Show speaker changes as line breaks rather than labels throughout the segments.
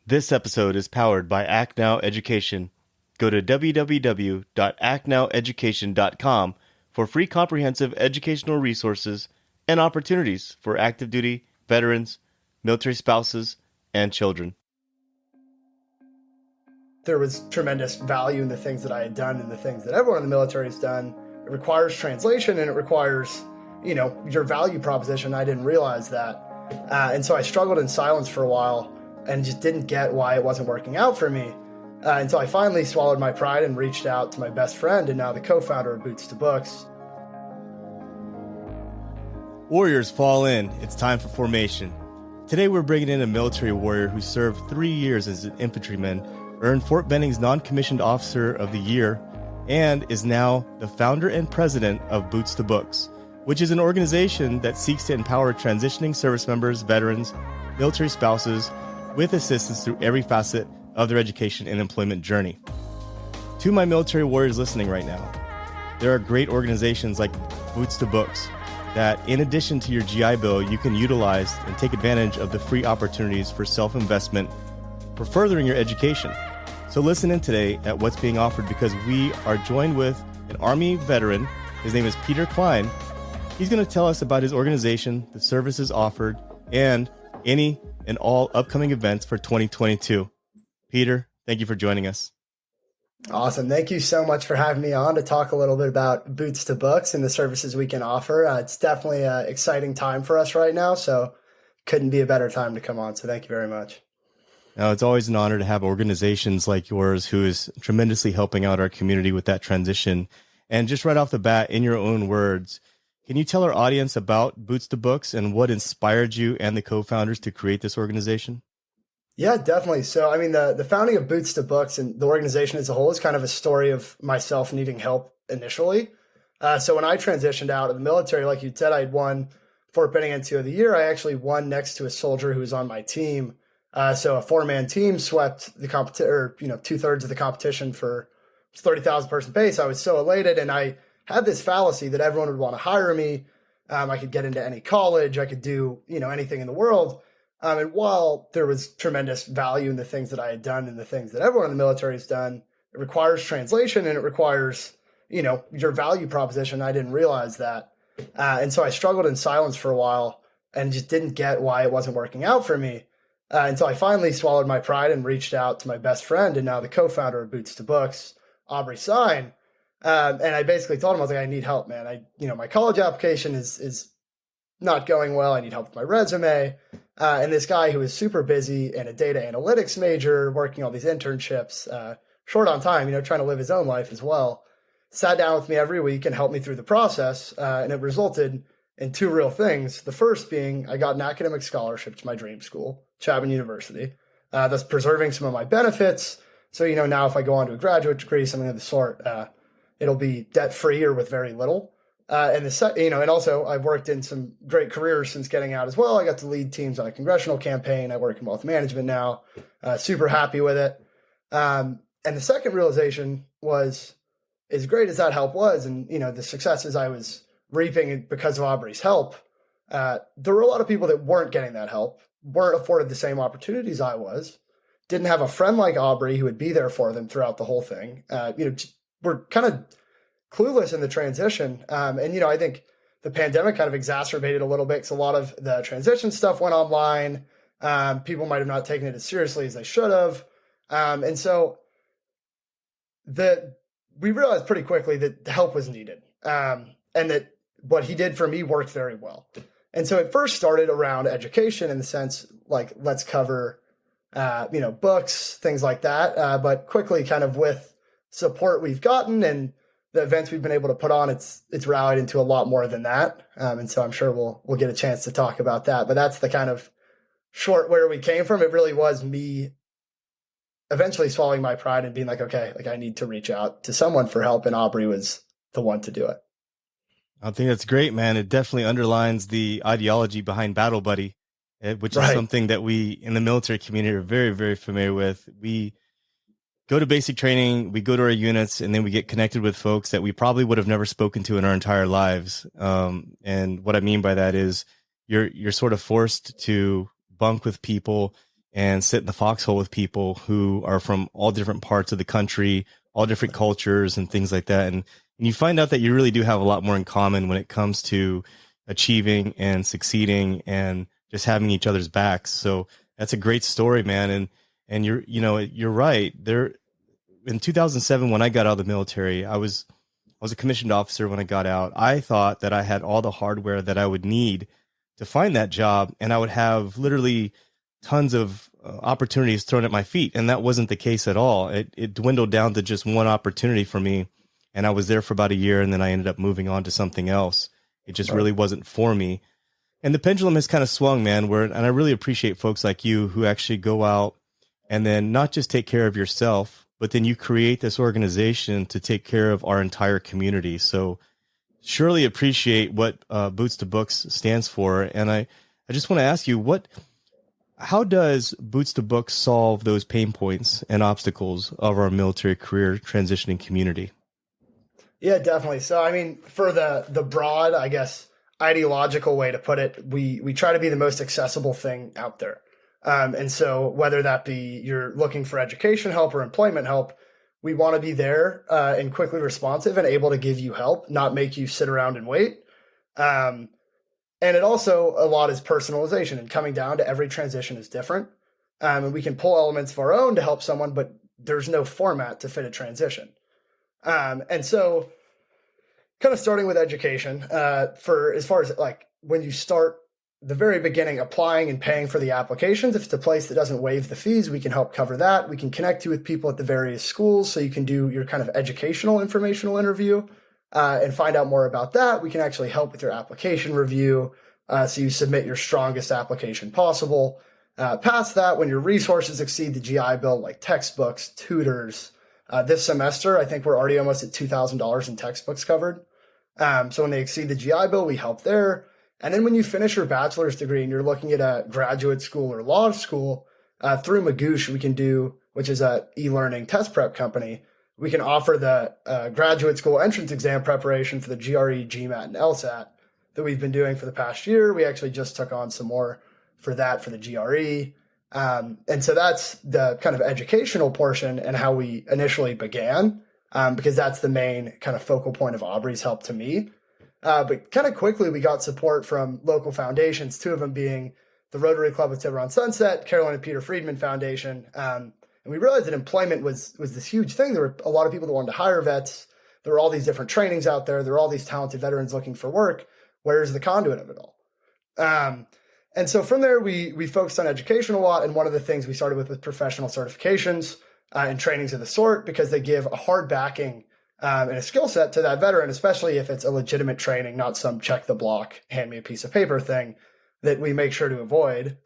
This episode is powered by Act Now Education. Go to www.actnoweducation.com for free comprehensive educational resources and opportunities for active duty, veterans, military spouses, and children.
There was tremendous value in the things that I had done and the things that everyone in the military has done. It requires translation and it requires, your value proposition. I didn't realize that. And so I struggled in silence for a while and just didn't get why it wasn't working out for me until I finally swallowed my pride and reached out to my best friend and now the co-founder of Boots to Books.
Warriors fall in. It's time for formation. Today we're bringing in a military warrior who served 3 years as an infantryman, earned Fort Benning's Non-Commissioned Officer of the Year, and is now the founder and president of Boots to Books, which is an organization that seeks to empower transitioning service members, veterans, military spouses, with assistance through every facet of their education and employment journey. To my military warriors listening right now, there are great organizations like Boots to Books that, in addition to your GI Bill, you can utilize and take advantage of the free opportunities for self-investment for furthering your education. So listen in today at what's being offered, because we are joined with an Army veteran. His name is Peter Cline. He's going to tell us about his organization, the services offered, and any and all upcoming events for 2022. Peter, thank you for joining us.
Awesome. Thank you so much for having me on to talk a little bit about Boots to Books and the services we can offer. It's definitely an exciting time for us right now, so couldn't be a better time to come on. So thank you very much.
Now, it's always an honor to have organizations like yours who is tremendously helping out our community with that transition. And just right off the bat, in your own words, can you tell our audience about Boots to Books and what inspired you and the co-founders to create this organization?
Yeah, definitely. So, the founding of Boots to Books and the organization as a whole is kind of a story of myself needing help initially. So when I transitioned out of the military, like you said, I'd won Fort Benning NCO of the Year. I actually won next to a soldier who was on my team. So a 4-man team swept the competition, or 2/3 of the competition for 30,000 person base. I was so elated, and I had this fallacy that everyone would want to hire me. I could get into any college. I could do anything in the world. And while there was tremendous value in the things that I had done and the things that everyone in the military has done, it requires translation and it requires your value proposition. I didn't realize that, and so I struggled in silence for a while and just didn't get why it wasn't working out for me. Until I finally swallowed my pride and reached out to my best friend and now the co-founder of Boots to Books, Aubrey Sign. And I basically told him, I was like, I need help, man. My college application is not going well. I need help with my resume. And this guy who is super busy and a data analytics major, working all these internships, short on time, trying to live his own life as well, sat down with me every week and helped me through the process. And it resulted in two real things. The first being I got an academic scholarship to my dream school, Chapman University, thus preserving some of my benefits. So, now if I go on to a graduate degree, something of the sort, it'll be debt-free or with very little. And also I've worked in some great careers since getting out as well. I got to lead teams on a congressional campaign. I work in wealth management now, super happy with it. And the second realization was, as great as that help was, and, the successes I was reaping because of Aubrey's help, there were a lot of people that weren't getting that help, weren't afforded the same opportunities I was, didn't have a friend like Aubrey who would be there for them throughout the whole thing. We're kind of clueless in the transition. I think the pandemic kind of exacerbated a little bit because a lot of the transition stuff went online. People might have not taken it as seriously as they should have. And so we realized pretty quickly that the help was needed, and that what he did for me worked very well. And so it first started around education in the sense, like, let's cover, books, things like that. But quickly, kind of with support we've gotten and the events we've been able to put on, it's rallied into a lot more than that. And so I'm sure we'll get a chance to talk about that. But that's the kind of short where we came from. It really was me eventually swallowing my pride and being like, okay, like I need to reach out to someone for help. And Aubrey was the one to do it.
I think that's great, man. It definitely underlines the ideology behind Battle Buddy, which is something that we in the military community are very, very familiar with. We go to basic training, we go to our units, and then we get connected with folks that we probably would have never spoken to in our entire lives. And what I mean by that is you're sort of forced to bunk with people and sit in the foxhole with people who are from all different parts of the country, all different cultures and things like that. And you find out that you really do have a lot more in common when it comes to achieving and succeeding and just having each other's backs. So that's a great story, man. And you're right there. In 2007, when I got out of the military, I was a commissioned officer when I got out. I thought that I had all the hardware that I would need to find that job, and I would have literally tons of opportunities thrown at my feet. And that wasn't the case at all. It dwindled down to just one opportunity for me. And I was there for about a year, and then I ended up moving on to something else. It just really wasn't for me. And the pendulum has kind of swung, man, and I really appreciate folks like you who actually go out and then not just take care of yourself, but then you create this organization to take care of our entire community. So surely appreciate what Boots to Books stands for. And I just want to ask you, how does Boots to Books solve those pain points and obstacles of our military career transitioning community?
Yeah, definitely. So, I mean, for the broad, I guess, ideological way to put it, we try to be the most accessible thing out there. And so whether that be you're looking for education help or employment help, we want to be there and quickly responsive and able to give you help, not make you sit around and wait. And it also, a lot is personalization, and coming down to every transition is different. And we can pull elements of our own to help someone, but there's no format to fit a transition. And so kind of starting with education, for as far as like when you start the very beginning, applying and paying for the applications, if it's a place that doesn't waive the fees, we can help cover that. We can connect you with people at the various schools so you can do your kind of educational informational interview and find out more about that. We can actually help with your application review so you submit your strongest application possible. Past that, when your resources exceed the GI Bill, like textbooks, tutors, this semester, I think we're already almost at $2,000 in textbooks covered. So when they exceed the GI Bill, we help there. And then when you finish your bachelor's degree and you're looking at a graduate school or law school, through Magoosh, we can do, which is a e-learning test prep company, we can offer the graduate school entrance exam preparation for the GRE, GMAT, and LSAT that we've been doing for the past year. We actually just took on some more for that for the GRE. And so that's the kind of educational portion and how we initially began, because that's the main kind of focal point of Aubrey's help to me. But kind of quickly, we got support from local foundations, two of them being the Rotary Club of Tiburon Sunset, Carolina Peter Friedman Foundation. And we realized that employment was this huge thing. There were a lot of people that wanted to hire vets. There were all these different trainings out there. There were all these talented veterans looking for work. Where's the conduit of it all? And so from there, we focused on education a lot. And one of the things we started with professional certifications and trainings of the sort, because they give a hard backing and a skill set to that veteran, especially if it's a legitimate training, not some check the block, hand me a piece of paper thing that we make sure to avoid.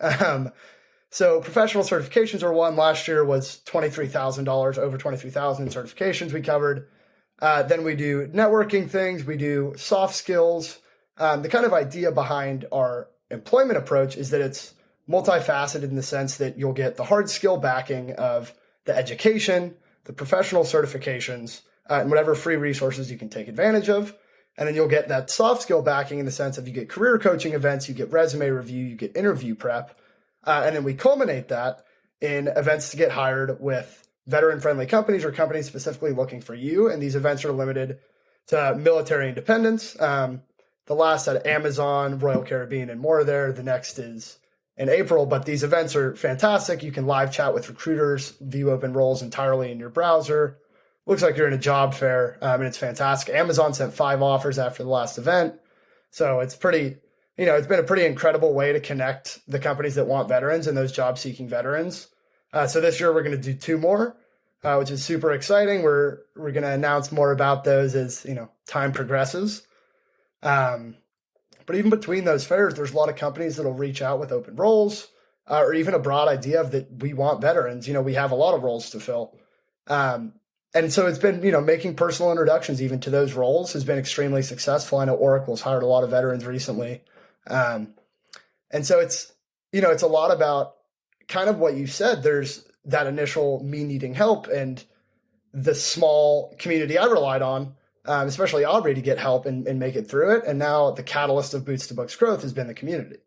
So professional certifications are one. Last year was $23,000, over $23,000 in certifications we covered. Then we do networking things. We do soft skills. The kind of idea behind our employment approach is that it's multifaceted in the sense that you'll get the hard skill backing of the education, the professional certifications, and whatever free resources you can take advantage of. And then you'll get that soft skill backing in the sense of you get career coaching events, you get resume review, you get interview prep. And then we culminate that in events to get hired with veteran-friendly companies or companies specifically looking for you. And these events are limited to military independence. The last at Amazon, Royal Caribbean, and more there. The next is in April. But these events are fantastic. You can live chat with recruiters, view open roles entirely in your browser. Looks like you're in a job fair, and it's fantastic. Amazon sent 5 offers after the last event. So it's pretty, it's been a pretty incredible way to connect the companies that want veterans and those job-seeking veterans. So this year we're going to do 2 more, which is super exciting. We're going to announce more about those as, time progresses. But even between those fairs, there's a lot of companies that'll reach out with open roles or even a broad idea of that we want veterans. We have a lot of roles to fill. And so it's been, making personal introductions even to those roles has been extremely successful. I know Oracle's hired a lot of veterans recently. And so it's, it's a lot about kind of what you said. There's that initial me needing help and the small community I relied on, especially Aubrey, to get help and make it through it. And now the catalyst of Boots to Books growth has been the community.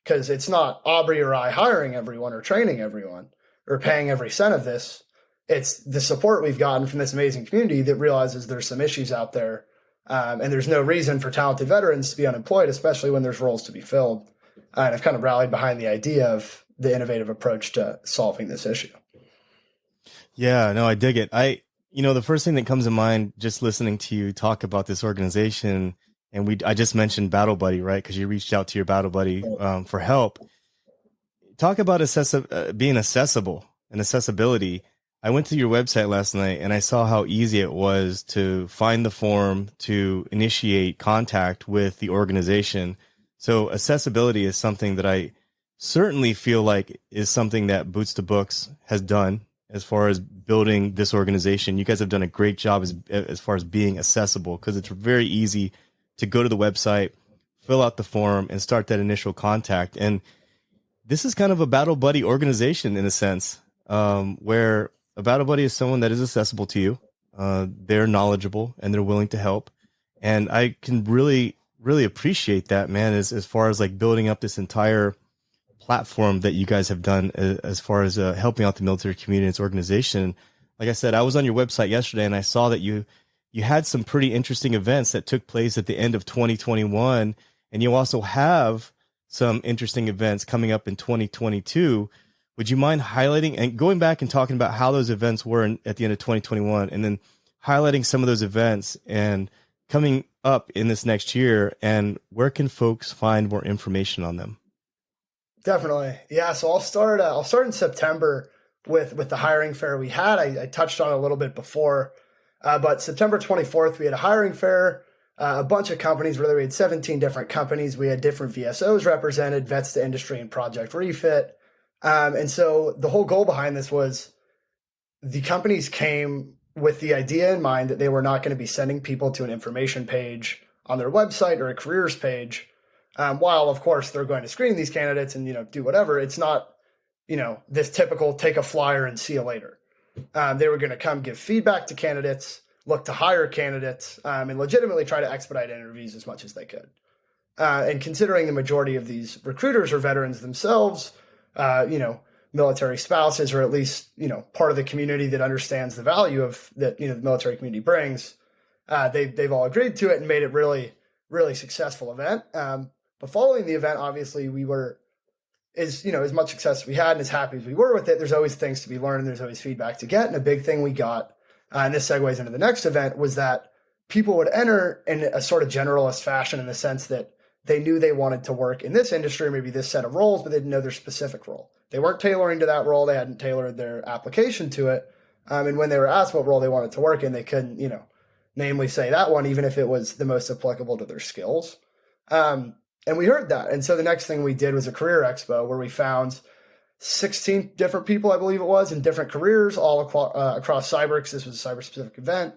because it's not Aubrey or I hiring everyone or training everyone or paying every cent of this. It's the support we've gotten from this amazing community that realizes there's some issues out there, and there's no reason for talented veterans to be unemployed, especially when there's roles to be filled. And I've kind of rallied behind the idea of the innovative approach to solving this issue.
Yeah, no, I dig it. The first thing that comes to mind just listening to you talk about this organization, and I just mentioned Battle Buddy, right? Because you reached out to your Battle Buddy for help. Talk about being accessible and accessibility. I went to your website last night and I saw how easy it was to find the form to initiate contact with the organization. So accessibility is something that I certainly feel like is something that Boots to Books has done as far as building this organization. You guys have done a great job as far as being accessible, because it's very easy to go to the website, fill out the form, and start that initial contact. And this is kind of a Battle Buddy organization in a sense, where a Battle Buddy is someone that is accessible to you. They're knowledgeable and they're willing to help. And I can really, really appreciate that, man, as far as like building up this entire platform that you guys have done as far as helping out the military community and its organization. Like I said, I was on your website yesterday and I saw that you had some pretty interesting events that took place at the end of 2021. And you also have some interesting events coming up in 2022. Would you mind highlighting and going back and talking about how those events were at the end of 2021, and then highlighting some of those events and coming up in this next year, and where can folks find more information on them?
Definitely. Yeah. So I'll start in September with the hiring fair we had. I touched on it a little bit before, but September 24th, we had a hiring fair, a bunch of companies, we had 17 different companies. We had different VSOs represented, Vets to Industry and Project Refit. And so the whole goal behind this was the companies came with the idea in mind that they were not going to be sending people to an information page on their website or a careers page. While of course they're going to screen these candidates and, do whatever, it's not, this typical take a flyer and see you later. They were going to come give feedback to candidates, look to hire candidates, and legitimately try to expedite interviews as much as they could. And considering the majority of these recruiters are veterans themselves, military spouses, or at least, part of the community that understands the value of that, the military community brings, they've all agreed to it and made it really, really successful event. But following the event, obviously we were, as much success as we had and as happy as we were with it, there's always things to be learned and there's always feedback to get. And a big thing we got, and this segues into the next event, was that people would enter in a sort of generalist fashion in the sense that they knew they wanted to work in this industry, maybe this set of roles, but they didn't know their specific role. They weren't tailoring to that role. They hadn't tailored their application to it. And when they were asked what role they wanted to work in, they couldn't, namely say that one, even if it was the most applicable to their skills. And we heard that. And so the next thing we did was a career expo where we found 16 different people, I believe it was, in different careers all across cyber, because this was a cyber-specific event,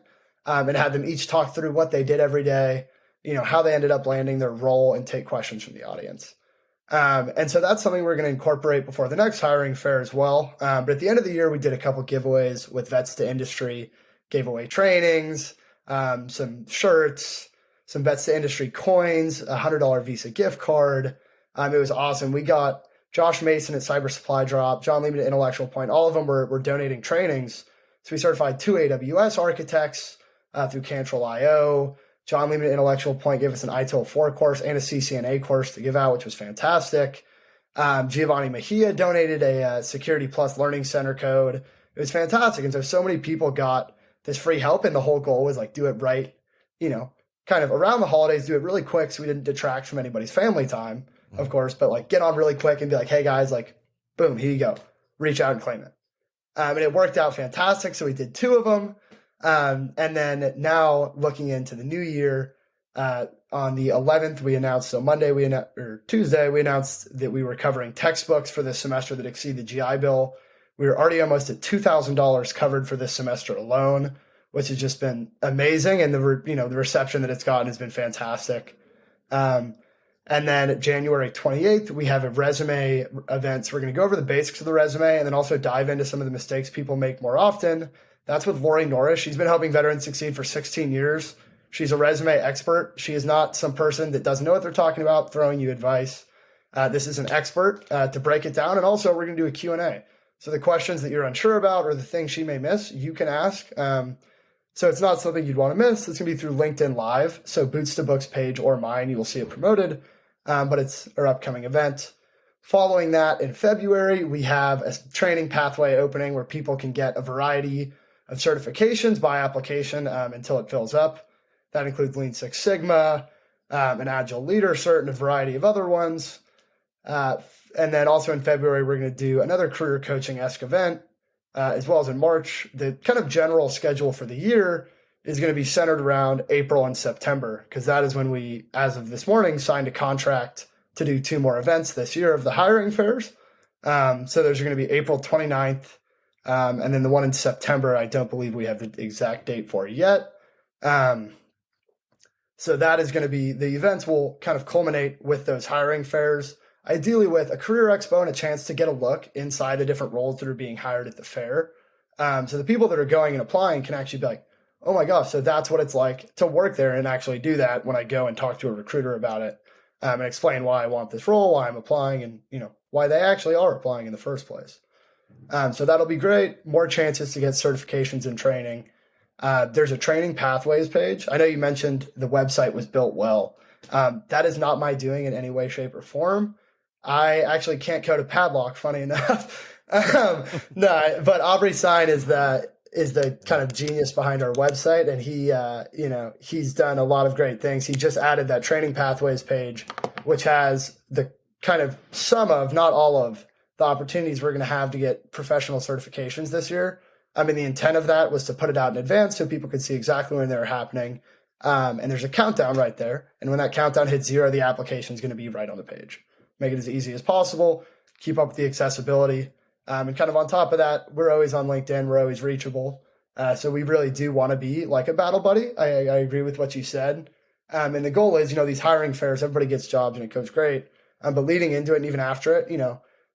and had them each talk through what they did every day, how they ended up landing their role, and take questions from the audience. And so that's something we're going to incorporate before the next hiring fair as well. But at the end of the year, we did a couple giveaways with Vets to Industry, gave away trainings, some shirts, some Vets to Industry coins, a $100 Visa gift card. It was awesome. We got Josh Mason at Cyber Supply Drop, John Lehman at Intellectual Point. All of them were donating trainings. So we certified 2 AWS architects through Cantrell.io. John Lehman at Intellectual Point gave us an ITIL 4 course and a CCNA course to give out, which was fantastic. Giovanni Mejia donated a Security Plus Learning Center code. It was fantastic. And so many people got this free help, and the whole goal was do it right, kind of around the holidays, do it really quick so we didn't detract from anybody's family time, of course, but get on really quick and be hey guys, boom, here you go. Reach out and claim it. And it worked out fantastic. So we did 2 of them. And then now looking into the new year, on the 11th, we announced, so Tuesday, we announced that we were covering textbooks for this semester that exceed the GI Bill. We were already almost at $2,000 covered for this semester alone, which has just been amazing. And the reception that it's gotten has been fantastic. And then January 28th, we have a resume event. So we're going to go over the basics of the resume and then also dive into some of the mistakes people make more often. That's with Lori Norris. She's been helping veterans succeed for 16 years. She's a resume expert. She is not some person that doesn't know what they're talking about, throwing you advice. This is an expert to break it down. And also we're going to do a Q&A. So the questions that you're unsure about or the things she may miss, you can ask. So it's not something you'd want to miss. It's going to be through LinkedIn Live. So Boots to Books page or mine, you will see it promoted, but it's our upcoming event. Following that, in February, we have a training pathway opening where people can get a variety of certifications by application until it fills up. That includes Lean Six Sigma, an Agile Leader cert, and a variety of other ones. And then also in February, we're going to do another career coaching-esque event, as well as in March. The kind of general schedule for the year is going to be centered around April and September, because that is when we, as of this morning, signed a contract to do 2 more events this year of the hiring fairs. So there's going to be April 29th, and then the one in September, I don't believe we have the exact date for yet. So that is going to be, the events will kind of culminate with those hiring fairs, ideally with a career expo and a chance to get a look inside the different roles that are being hired at the fair. So the people that are going and applying can actually be like, oh my gosh, so that's what it's like to work there, and actually do that when I go and talk to a recruiter about it, and explain why I want this role, why I'm applying, and why they actually are applying in the first place. So that'll be great. More chances to get certifications and training. There's a training pathways page. I know you mentioned the website was built well. That is not my doing in any way, shape, or form. I actually can't code a padlock, funny enough. No, but Aubrey Sign is the kind of genius behind our website, and he's done a lot of great things. He just added that training pathways page, which has the kind of some of, not all of, the opportunities we're going to have to get professional certifications this year. I mean, the intent of that was to put it out in advance so people could see exactly when they're happening. And there's a countdown right there. And when that countdown hits 0, the application is going to be right on the page. Make it as easy as possible. Keep up with the accessibility. And kind of on top of that, we're always on LinkedIn. We're always reachable. So we really do want to be like a battle buddy. I agree with what you said. And the goal is, these hiring fairs, everybody gets jobs and it goes great. But leading into it and even after it,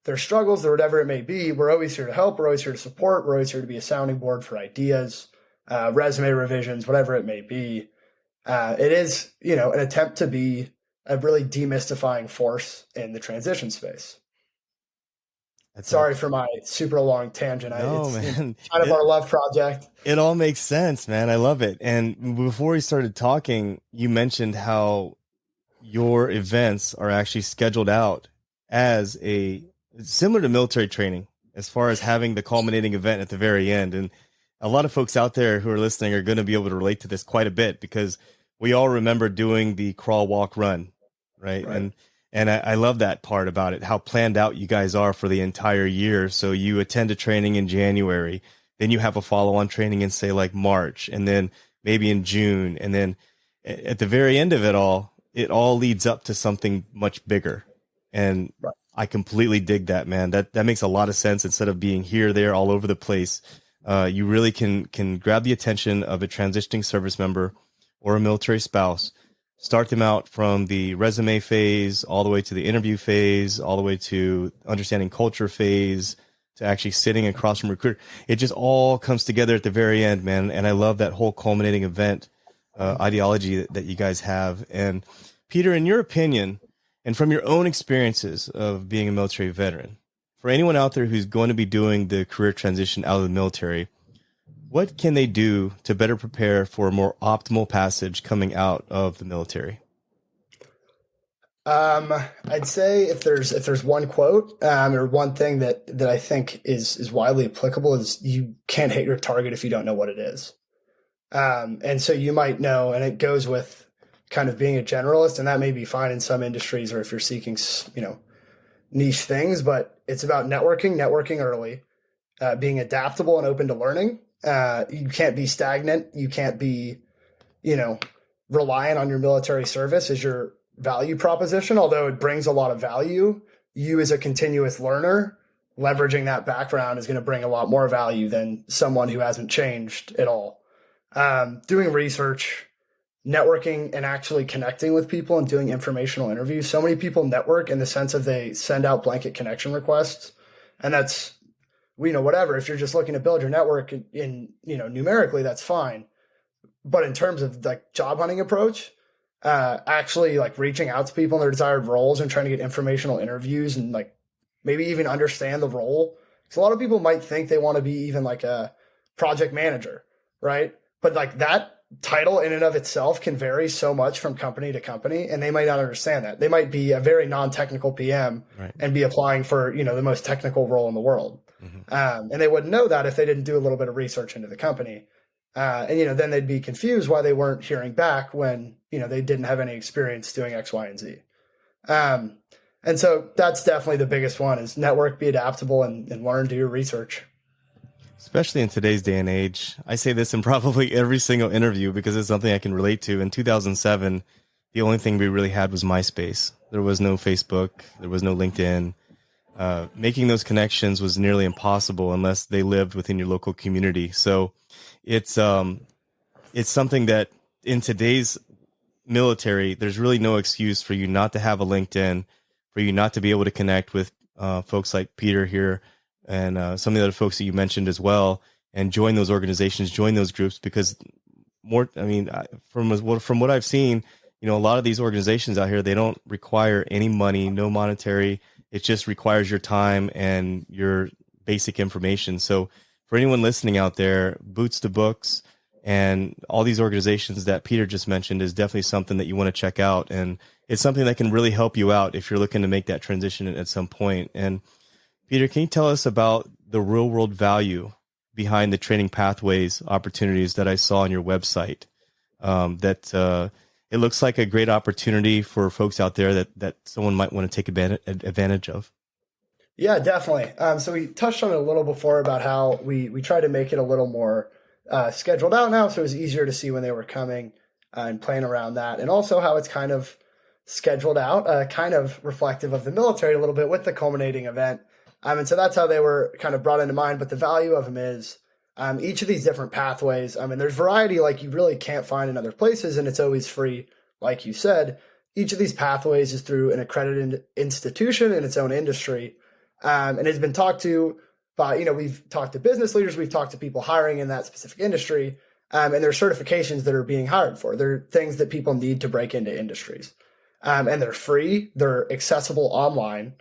their struggles or whatever it may be, we're always here to help. We're always here to support. We're always here to be a sounding board for ideas, resume revisions, whatever it may be. It is, an attempt to be a really demystifying force in the transition space. Sorry for my super long tangent.
No, man.
It's kind of our love project.
It all makes sense, man. I love it. And before we started talking, you mentioned how your events are actually scheduled out as similar to military training, as far as having the culminating event at the very end. And a lot of folks out there who are listening are going to be able to relate to this quite a bit, because we all remember doing the crawl, walk, run, right? And I love that part about it, how planned out you guys are for the entire year. So you attend a training in January, then you have a follow-on training in, say, like March, and then maybe in June. And then at the very end of it all leads up to something much bigger. And I completely dig that, man. That makes a lot of sense. Instead of being here, there, all over the place, you really can grab the attention of a transitioning service member or a military spouse, start them out from the resume phase, all the way to the interview phase, all the way to understanding culture phase, to actually sitting across from recruiter. It just all comes together at the very end, man. And I love that whole culminating event ideology that you guys have. And Peter, in your opinion, and from your own experiences of being a military veteran, for anyone out there who's going to be doing the career transition out of the military, what can they do to better prepare for a more optimal passage coming out of the military?
I'd say if there's one quote or one thing that I think is widely applicable, is you can't hit your target if you don't know what it is. And so you might know, and it goes with kind of being a generalist, and that may be fine in some industries, or if you're seeking, niche things, but it's about networking early, being adaptable and open to learning. You can't be stagnant. You can't be, reliant on your military service as your value proposition, although it brings a lot of value. You as a continuous learner, leveraging that background is going to bring a lot more value than someone who hasn't changed at all. Doing research, networking, and actually connecting with people and doing informational interviews. So many people network in the sense of they send out blanket connection requests. And that's, whatever. If you're just looking to build your network in numerically, that's fine. But in terms of like job hunting approach, actually like reaching out to people in their desired roles and trying to get informational interviews and like maybe even understand the role. Because a lot of people might think they want to be even like a project manager, right? But like that title in and of itself can vary so much from company to company, and they might not understand that. They might be a very non-technical PM and be applying for, the most technical role in the world. And they wouldn't know that if they didn't do a little bit of research into the company. And then they'd be confused why they weren't hearing back when, they didn't have any experience doing X, Y, and Z. And so that's definitely the biggest one is network, be adaptable, and learn, do your research.
Especially in today's day and age. I say this in probably every single interview because it's something I can relate to. In 2007, the only thing we really had was MySpace. There was no Facebook. There was no LinkedIn. Making those connections was nearly impossible unless they lived within your local community. So it's something that in today's military, there's really no excuse for you not to have a LinkedIn, for you not to be able to connect with folks like Peter here and some of the other folks that you mentioned as well, and join those organizations, join those groups, because from what I've seen, a lot of these organizations out here, they don't require any money, no monetary. It just requires your time and your basic information. So for anyone listening out there, Boots to Books and all these organizations that Peter just mentioned is definitely something that you want to check out. And it's something that can really help you out if you're looking to make that transition at some point. And Peter, can you tell us about the real world value behind the training pathways opportunities that I saw on your website? It looks like a great opportunity for folks out there that someone might want to take advantage of.
Yeah, definitely. So we touched on it a little before about how we try to make it a little more scheduled out now, so it was easier to see when they were coming and playing around that, and also how it's kind of scheduled out, kind of reflective of the military a little bit with the culminating event. And so that's how they were kind of brought into mind. But the value of them is each of these different pathways. There's variety like you really can't find in other places, and it's always free, like you said. Each of these pathways is through an accredited institution in its own industry, and has been talked to by, we've talked to business leaders, we've talked to people hiring in that specific industry, and there are certifications that are being hired for. They're things that people need to break into industries, and they're free, they're accessible online.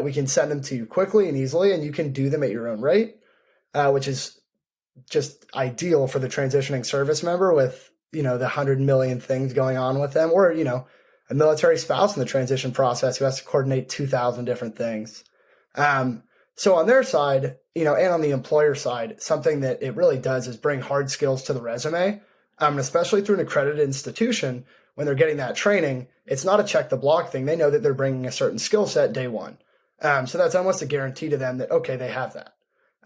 We can send them to you quickly and easily, and you can do them at your own rate, which is just ideal for the transitioning service member with, the 100 million things going on with them, or, a military spouse in the transition process who has to coordinate 2,000 different things. So on their side, and on the employer side, something that it really does is bring hard skills to the resume, especially through an accredited institution. When they're getting that training, it's not a check the block thing. They know that they're bringing a certain skill set day one. So that's almost a guarantee to them that, okay, they have that.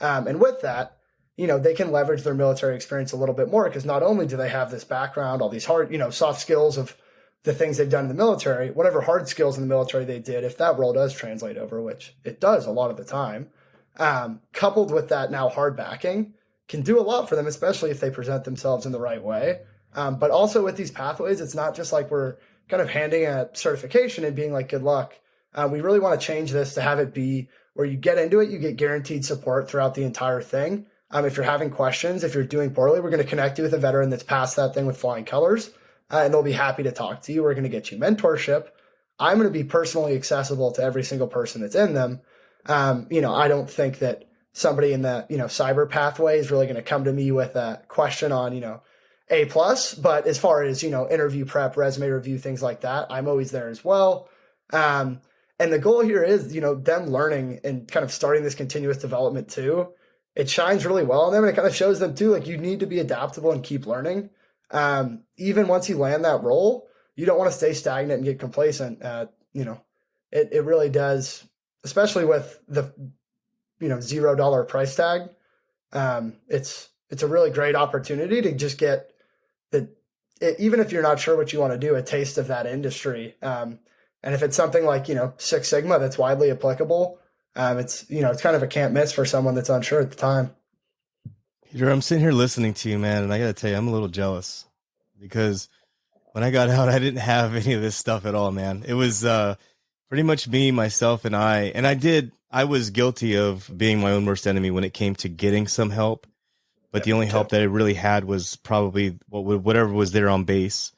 And with that, they can leverage their military experience a little bit more, because not only do they have this background, all these hard, soft skills of the things they've done in the military, whatever hard skills in the military they did, if that role does translate over, which it does a lot of the time, coupled with that now hard backing, can do a lot for them, especially if they present themselves in the right way. But also with these pathways, it's not just like we're kind of handing a certification and being like, good luck. We really want to change this to have it be where you get into it, you get guaranteed support throughout the entire thing. If you're having questions, if you're doing poorly, we're going to connect you with a veteran that's passed that thing with flying colors, and they'll be happy to talk to you. We're going to get you mentorship. I'm going to be personally accessible to every single person that's in them. I don't think that somebody in the, cyber pathway is really going to come to me with a question on, A+, but as far as, interview prep, resume review, things like that, I'm always there as well. And the goal here is, them learning and kind of starting this continuous development too. It shines really well on them, and it kind of shows them too, like, you need to be adaptable and keep learning. Even once you land that role, you don't want to stay stagnant and get complacent. It really does, especially with the, $0 price tag. It's a really great opportunity to just get even if you're not sure what you want to do, a taste of that industry. And if it's something like, Six Sigma that's widely applicable, it's kind of a can't miss for someone that's unsure at the time.
Peter, I'm sitting here listening to you, man, and I got to tell you, I'm a little jealous because when I got out, I didn't have any of this stuff at all, man. It was pretty much me, myself, and I was guilty of being my own worst enemy when it came to getting some help. But the only help that I really had was probably whatever was there on base.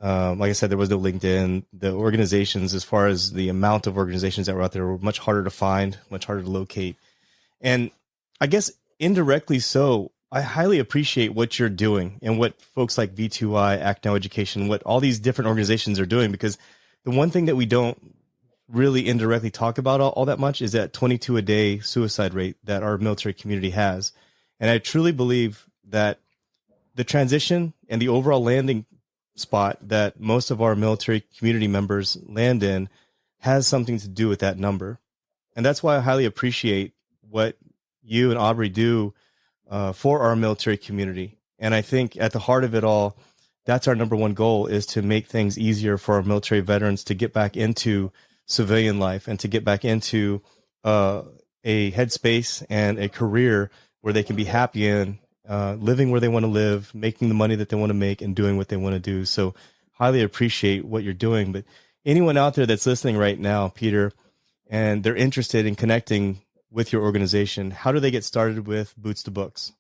Like I said, there was no LinkedIn. The organizations, as far as the amount of organizations that were out there, were much harder to find, much harder to locate. And I guess indirectly so, I highly appreciate what you're doing and what folks like V2I, Act Now Education, what all these different organizations are doing, because the one thing that we don't really indirectly talk about all that much is that 22 a day suicide rate that our military community has. And I truly believe that the transition and the overall landing spot that most of our military community members land in has something to do with that number. And that's why I highly appreciate what you and Aubrey do for our military community. And I think at the heart of it all, that's our number one goal, is to make things easier for our military veterans to get back into civilian life and to get back into a headspace and a career where they can be happy in, living where they want to live, making the money that they want to make, and doing what they want to do. So highly appreciate what you're doing. But anyone out there that's listening right now, Peter, and they're interested in connecting with your organization, how do they get started with Boots to Books?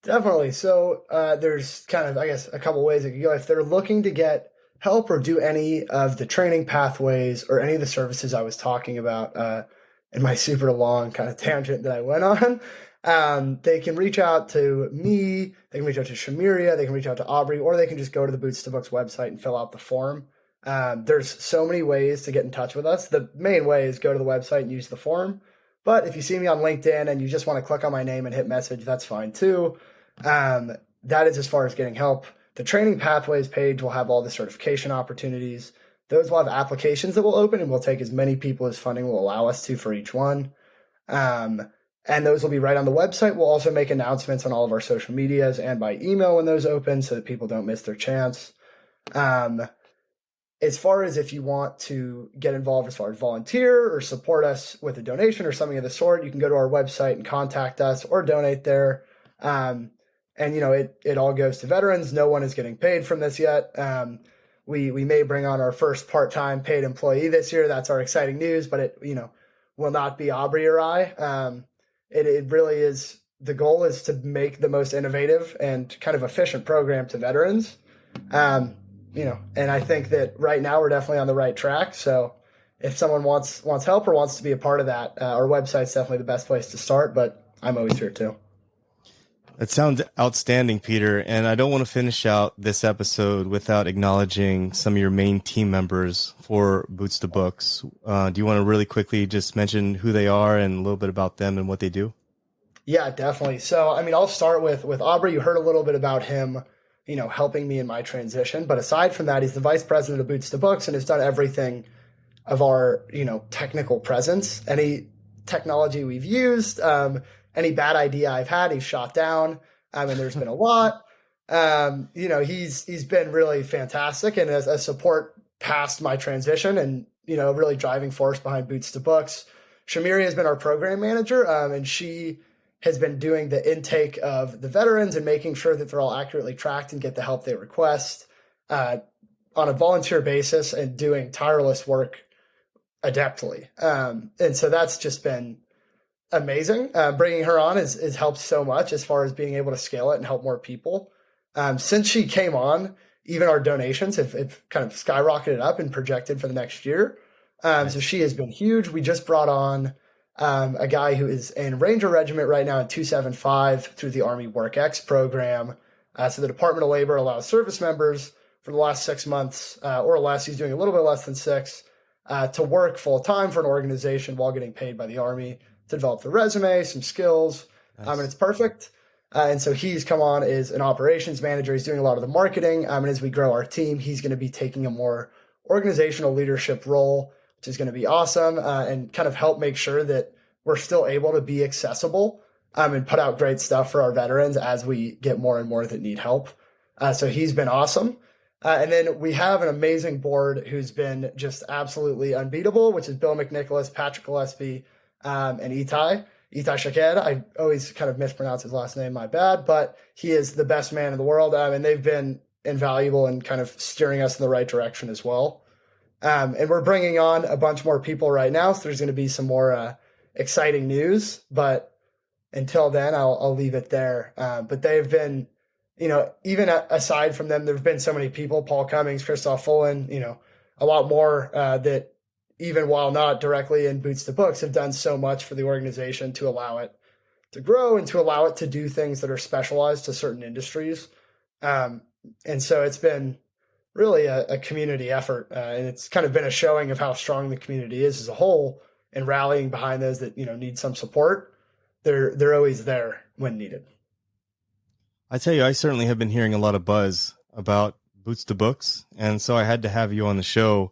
Definitely. So there's kind of, I guess, a couple ways it could go. If they're looking to get help or do any of the training pathways or any of the services I was talking about in my super long kind of tangent that I went on, they can reach out to me, they can reach out to Shamiria, they can reach out to Aubrey, or they can just go to the Boots to Books website and fill out the form. There's so many ways to get in touch with us. The main way is go to the website and use the form. But if you see me on LinkedIn and you just want to click on my name and hit message, that's fine too. That is as far as getting help. The training pathways page will have all the certification opportunities. Those will have applications that will open, and we'll take as many people as funding will allow us to for each one. And those will be right on the website. We'll also make announcements on all of our social medias and by email when those open so that people don't miss their chance. As far as if you want to get involved as far as volunteer or support us with a donation or something of the sort, you can go to our website and contact us or donate there. And, you know, it all goes to veterans. No one is getting paid from this yet. We may bring on our first part-time paid employee this year. That's our exciting news, but it, you know, will not be Aubrey or I. It really is, the goal is to make the most innovative and kind of efficient program to veterans. You know, and I think that right now we're definitely on the right track. So if someone wants help or wants to be a part of that, our website's definitely the best place to start, but I'm always here too.
That sounds outstanding, Peter. And I don't want to finish out this episode without acknowledging some of your main team members for Boots to Books. Do you want to really quickly just mention who they are and a little bit about them and what they do?
Yeah, definitely. So, I mean, I'll start with Aubrey. You heard a little bit about him, you know, helping me in my transition. But aside from that, he's the vice president of Boots to Books and has done everything of our, you know, technical presence. Any technology we've used, any bad idea I've had, he's shot down. And there's been a lot. You know, he's been really fantastic and as a support past my transition and, you know, really driving force behind Boots to Books. Shamiria has been our program manager, and she has been doing the intake of the veterans and making sure that they're all accurately tracked and get the help they request on a volunteer basis and doing tireless work adeptly. And so that's just been amazing. Bringing her on has helped so much as far as being able to scale it and help more people. Since she came on, even our donations have kind of skyrocketed up and projected for the next year. So she has been huge. We just brought on a guy who is in Ranger Regiment right now in 275 through the Army WorkX program. So the Department of Labor allows service members for the last 6 months or less, he's doing a little bit less than 6, to work full-time for an organization while getting paid by the Army to develop the resume, some skills, and it's perfect. And so he's come on as an operations manager. He's doing a lot of the marketing. And as we grow our team, he's going to be taking a more organizational leadership role, which is going to be awesome, and kind of help make sure that we're still able to be accessible and put out great stuff for our veterans as we get more and more that need help. So he's been awesome. And then we have an amazing board who's been just absolutely unbeatable, which is Bill McNicholas, Patrick Gillespie, and Itai Shaked. I always kind of mispronounce his last name, my bad, but he is the best man in the world. And they've been invaluable in kind of steering us in the right direction as well. And we're bringing on a bunch more people right now. So there's going to be some more exciting news, but until then, I'll leave it there. But they've been even aside from them, there have been so many people, Paul Cummings, Christoph Fullen, a lot more that even while not directly in Boots to Books have done so much for the organization to allow it to grow and to allow it to do things that are specialized to certain industries. And so it's been really a community effort. And it's kind of been a showing of how strong the community is as a whole, and rallying behind those that, need some support. They're always there when needed.
I tell you, I certainly have been hearing a lot of buzz about Boots to Books, and so I had to have you on the show.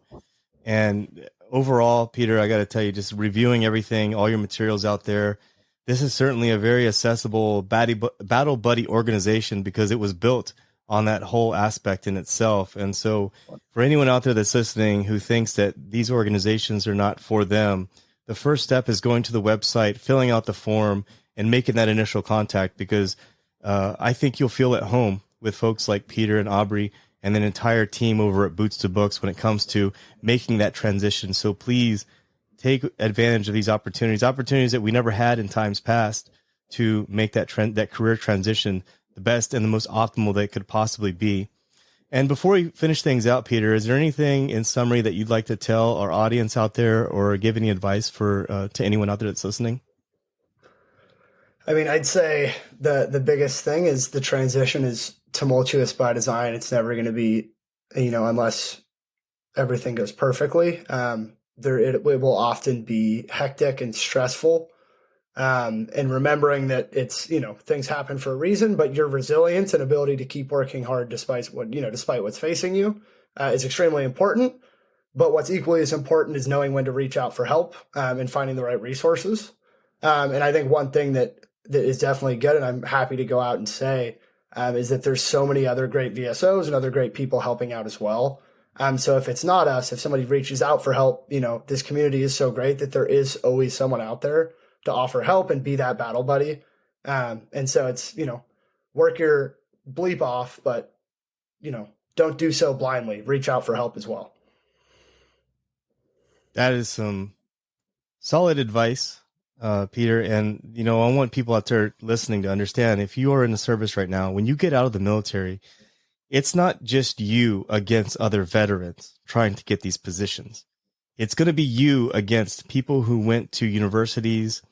And overall, Peter, I got to tell you, just reviewing everything, all your materials out there, this is certainly a very accessible battle buddy organization because it was built on that whole aspect in itself. And so for anyone out there that's listening who thinks that these organizations are not for them, the first step is going to the website, filling out the form, and making that initial contact, because I think you'll feel at home with folks like Peter and Aubrey and an entire team over at Boots to Books when it comes to making that transition. So please take advantage of these opportunities that we never had in times past, to make that career transition the best and the most optimal that it could possibly be. And before we finish things out, Peter, is there anything in summary that you'd like to tell our audience out there, or give any advice to anyone out there that's listening?
I mean, I'd say the biggest thing is the transition is tumultuous by design. It's never going to be, unless everything goes perfectly. It will often be hectic and stressful. And remembering that it's, things happen for a reason, but your resilience and ability to keep working hard despite what's facing you is extremely important. But what's equally as important is knowing when to reach out for help and finding the right resources. And I think one thing that is definitely good, and I'm happy to go out and say, is that there's so many other great VSOs and other great people helping out as well. So if it's not us, if somebody reaches out for help, this community is so great that there is always someone out there to offer help and be that battle buddy. And so it's, work your bleep off, but, don't do so blindly. Reach out for help as well.
That is some solid advice, Peter. And, I want people out there listening to understand, if you are in the service right now, when you get out of the military, it's not just you against other veterans trying to get these positions. It's going to be you against people who went to universities.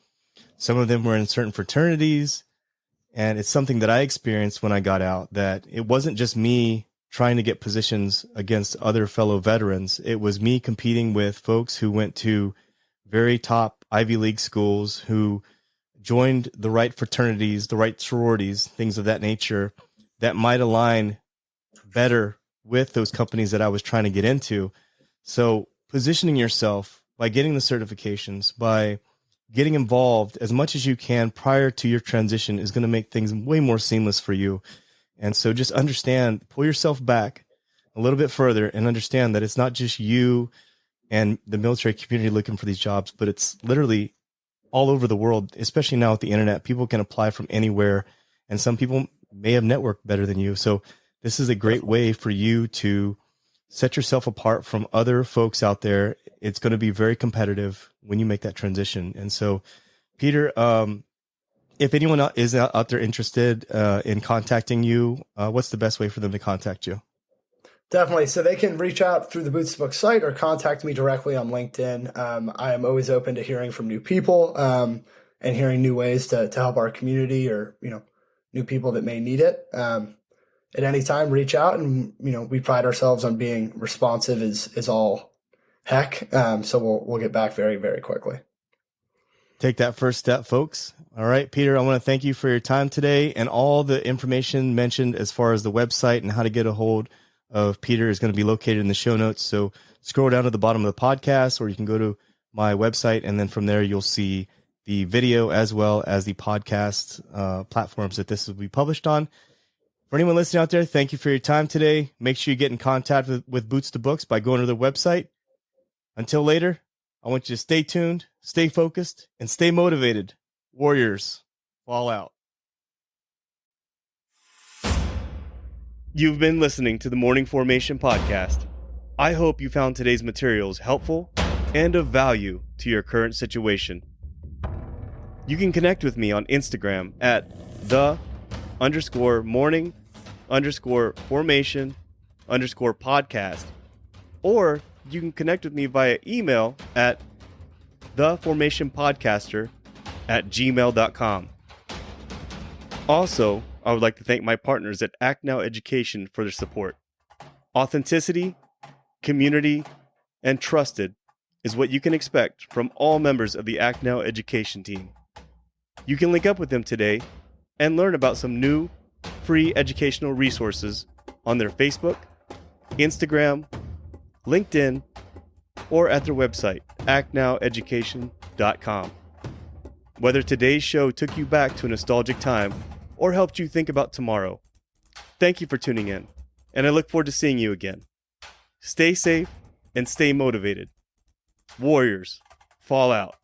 Some of them were in certain fraternities. And it's something that I experienced when I got out, that it wasn't just me trying to get positions against other fellow veterans. It was me competing with folks who went to very top Ivy League schools, who joined the right fraternities, the right sororities, things of that nature that might align better with those companies that I was trying to get into. So positioning yourself by getting the certifications, by getting involved as much as you can prior to your transition, is going to make things way more seamless for you. And so just understand, pull yourself back a little bit further and understand that it's not just you and the military community looking for these jobs, but it's literally all over the world, especially now with the internet. People can apply from anywhere, and some people may have networked better than you. So this is a great way for you to set yourself apart from other folks out there. It's going to be very competitive when you make that transition. And so, Peter, if anyone is out there interested in contacting you, what's the best way for them to contact you?
Definitely. So they can reach out through the Boots to Books site or contact me directly on LinkedIn. I am always open to hearing from new people and hearing new ways to help our community, or, new people that may need it. At any time, reach out, and, we pride ourselves on being responsive as all heck. So we'll get back very, very quickly.
Take that first step, folks. All right, Peter, I want to thank you for your time today, and all the information mentioned as far as the website and how to get a hold of Peter is going to be located in the show notes. So scroll down to the bottom of the podcast, or you can go to my website, and then from there you'll see the video as well as the podcast platforms that this will be published on. For anyone listening out there, thank you for your time today. Make sure you get in contact with Boots to Books by going to their website. Until later, I want you to stay tuned, stay focused, and stay motivated. Warriors, fall out. You've been listening to the Morning Formation Podcast. I hope you found today's materials helpful and of value to your current situation. You can connect with me on Instagram at _morning_formation. _formation_podcast, or you can connect with me via email at theformationpodcaster@gmail.com. Also, I would like to thank my partners at Act Now Education for their support. Authenticity, community, and trusted is what you can expect from all members of the Act Now Education team. You can link up with them today and learn about some new free educational resources on their Facebook, Instagram, LinkedIn, or at their website, actnoweducation.com. Whether today's show took you back to a nostalgic time or helped you think about tomorrow, thank you for tuning in, and I look forward to seeing you again. Stay safe and stay motivated. Warriors, fall out.